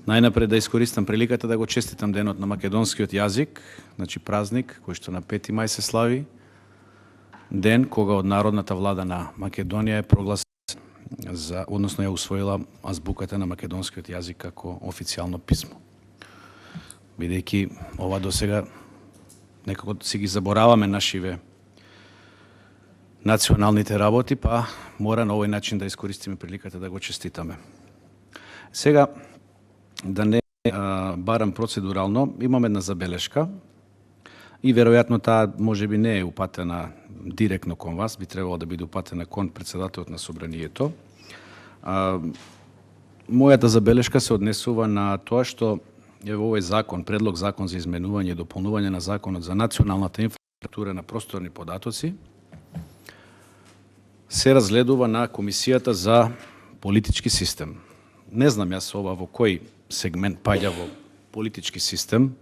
Најнапред да искористам приликата да го честитам денот на македонскиот јазик, значи празник кој што на 5 мај се слави, ден кога од Народната влада на Македонија е прогласен односно ја усвоила азбуката на македонскиот јазик како официјално писмо. Бидејќи ова досега некако си ги забораваме нашиве националните работи, па мора на овој начин да искористиме приликата да го честитаме. Сега, да не барам процедурално, имам една забелешка и веројатно таа можеби не е упатена директно кон вас, би требало да биде упатена кон председателот на собранието. Мојата забелешка се однесува на тоа што во овој закон, предлог закон за изменување и дополнување на законот за националната инфраструктура на просторни податоци, се разгледува на Комисијата за политички систем. Не знам јас ова во кој сегмент паѓа во политички систем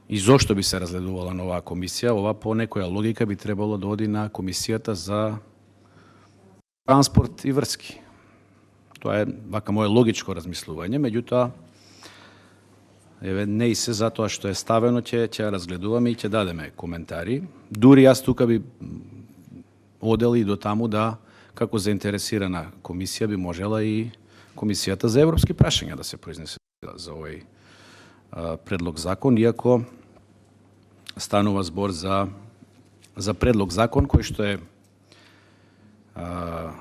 и зошто би се разгледувала на оваа комисија. Ова по некоја логика би требало да оди на Комисијата за транспорт и врски. Тоа е вака моје логичко размислување, меѓутоа не и се затоа што е ставено ќе ја разгледуваме и ќе дадеме коментари. Дури јас тука би одел и до таму да, како заинтересирана комисија, би можела и Комисијата за европски прашања да се произнесе за овој предлог закон, иако станува збор за предлог закон кој што е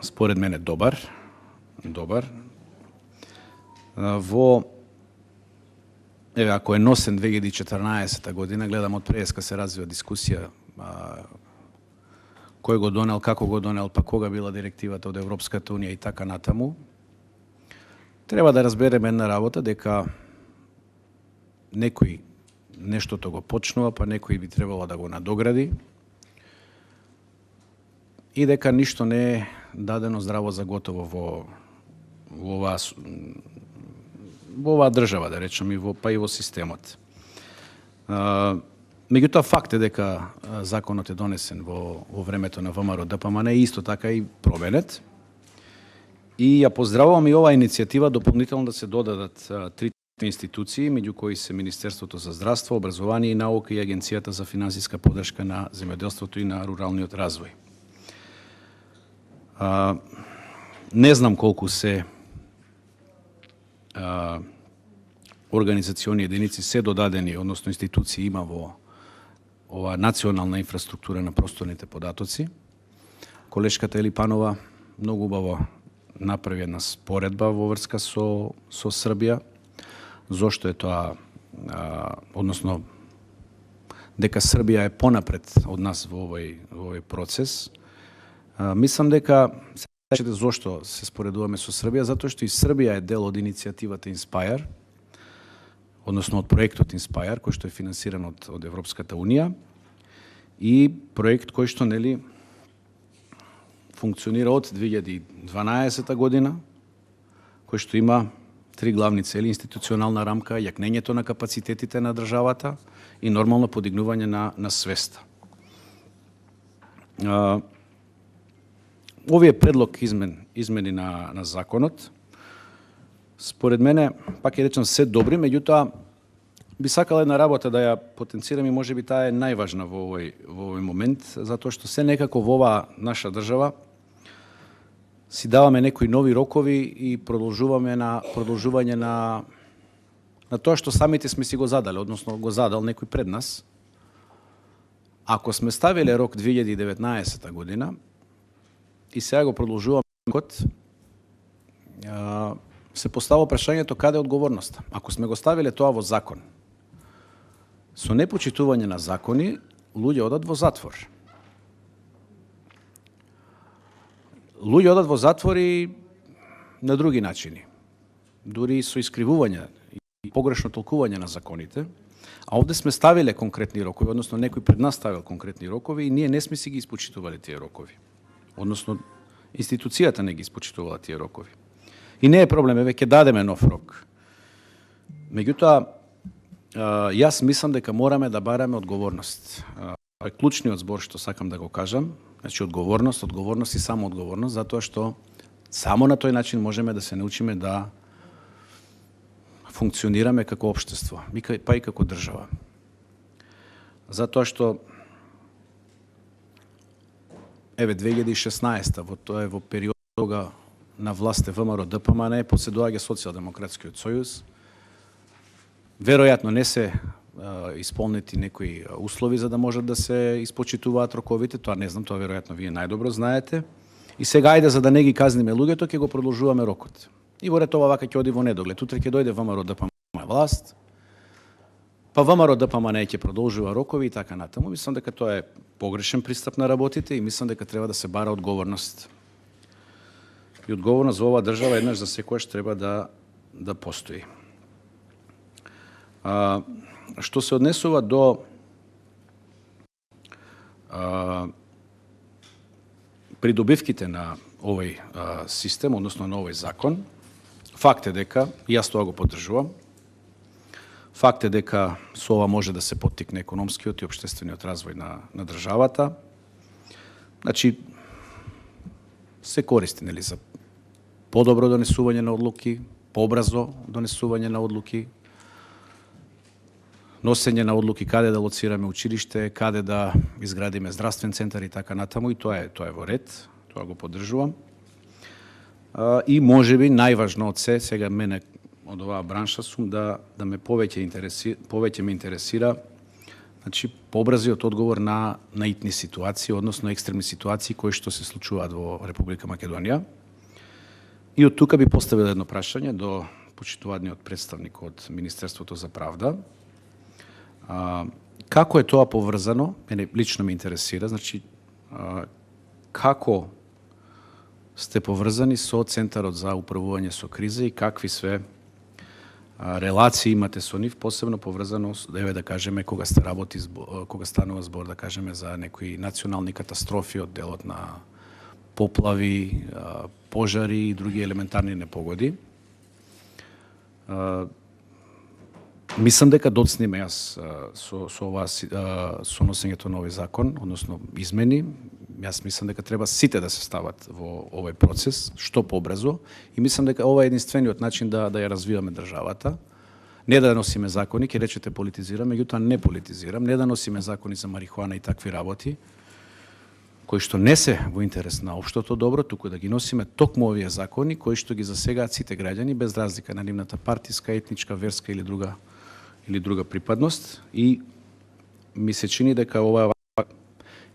според мене добар. Ако е носен 2014 година, гледам од преска се развива дискусија кој го донел, како го донел, па кога била директивата од Европската унија и така натаму. Треба да разбереме една работа, дека некој нештото го почнува, па некој би требало да го надогради и дека ништо не е дадено здраво за готово во оваа држава, да речем, па и во системот. Меѓутоа, факт е дека законот е донесен во времето на ВМРО ДПМН и исто така и променет. И ја поздравувам и оваа иницијатива дополнително да се додадат трите институции, меѓу кои се Министерството за здравство, образование и наука и Агенцијата за финансиска поддршка на земјоделството и на руралниот развој. Не знам колку се организациони единици се додадени, односно институции има во оваа национална инфраструктура на просторните податоци. Колешката Елипанова многу убаво направи една споредба во врска со Србија. Зошто е тоа, односно, дека Србија е понапред од нас во овој процес. Мислам дека зошто се споредуваме со Србија, затоа што и Србија е дел од иницијативата Inspire, односно од проектот Inspire, кој што е финансиран од Европската унија, и проект кој што функционира од 2012 година, кој што има три главни цели: институционална рамка, јакнењето на капацитетите на државата и нормално подигнување на свеста. Овие предлог измени на законот, според мене, пак ќе речам, се добри, меѓутоа би сакала една работа да ја потенцирам и можеби таа е најважна во овој момент, затоа што се некако во оваа наша држава си даваме некои нови рокови и продолжување на тоа што самите сме си го задале, односно го задал некој пред нас. Ако сме ставиле рок 2019 година и сега го продолжуваме рокот, се поставува прашањето каде е одговорноста. Ако сме го ставиле тоа во закон, со непочитување на закони, луѓе одат во затвор. Луѓе одат во затвори на други начини, дури со искривување и погрешно толкување на законите, а овде сме ставиле конкретни рокови, односно некој пред нас ставил конкретни рокови и ние не сме си ги испочитувале тие рокови. Односно, институцијата не ги испочитувала тие рокови. И не е проблем, веќе дадеме нов рок. Меѓутоа, јас мислам дека мораме да бараме одговорност. Тоа е клучниот збор што сакам да го кажам. Значи, одговорност и самоодговорност, затоа што само на тој начин можеме да се научиме да функционираме како општество, па и како држава. Затоа што еве 2016 во период кога на власт е ВМРО ДПМН, после доаѓа Социјалдемократскиот сојуз. Веројатно не се исполнети некои услови за да можат да се испочитуваат роковите, тоа не знам, тоа веројатно вие најдобро знаете. И сега ајде за да не ги казниме луѓето, ќе го продолжуваме рокот. И во ред ова вака ќе оди во недоглед. Утре ќе дојде ВМРО ДПМН власт, па ВМРО ДПМН ќе продолжува рокови и така натаму. Мислам дека тоа е погрешен пристап на работите и мислам дека треба да се бара одговорност. И одговорност за оваа држава еднаш за секојаш треба да постои. Што се однесува до придобивките на овој систем, односно на овој закон, факт е дека, и јас тоа го поддржувам, факт е дека со ова може да се поттикне економскиот и општествениот развој на државата. Значи, се користи за подобро донесување на одлуки, побрзо донесување на одлуки, носење на одлуки каде да лоцираме училиште, каде да изградиме здравствен центар и така натаму, и тоа е во ред, тоа го поддржувам. И можеби најважно од се, сега мене од оваа бранша сум да ме повеќе ме интересира, значи побрзиот одговор на итни ситуации, односно екстремни ситуации кои што се случуваат во Република Македонија. И од тука би поставил едно прашање до почитуваниот представник од Министерството за правда. Како е тоа поврзано, мене лично ме интересира, значи како сте поврзани со Центарот за управување со криза и какви све релации имате со нив, посебно поврзано, еве да кажеме, кога станува збор, да кажеме, за некои национални катастрофи од делот на поплави, пожари и други елементарни непогоди. Мислам дека доцниме јас со носењето на овој закон, односно измени. Јас мислам дека треба сите да се стават во овој процес, што побрзо, и мислам дека ова е единствениот начин да ја развиваме државата. Не да носиме закони, ќе речете политизирам, меѓутоа не политизирам, не да носиме закони за марихуана и такви работи, кои што не се во интерес на општото добро, туку да ги носиме токму овие закони, кои што ги засегаат сите граѓани, без разлика на нивната партиска, етничка, верска или друга припадност. И ми се чини дека ова е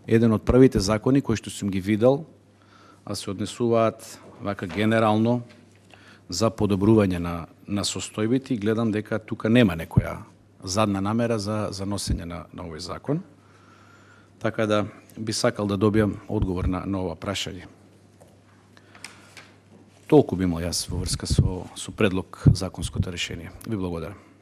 еден од првите закони кои што сум ги видел, а се однесуваат вака генерално за подобрување на состојбите, и гледам дека тука нема некоја задна намера за носење на овој закон. Така да би сакал да добијам одговор на ова прашање. Толку би имал јас во врска со предлог законското решение. Ви благодарам.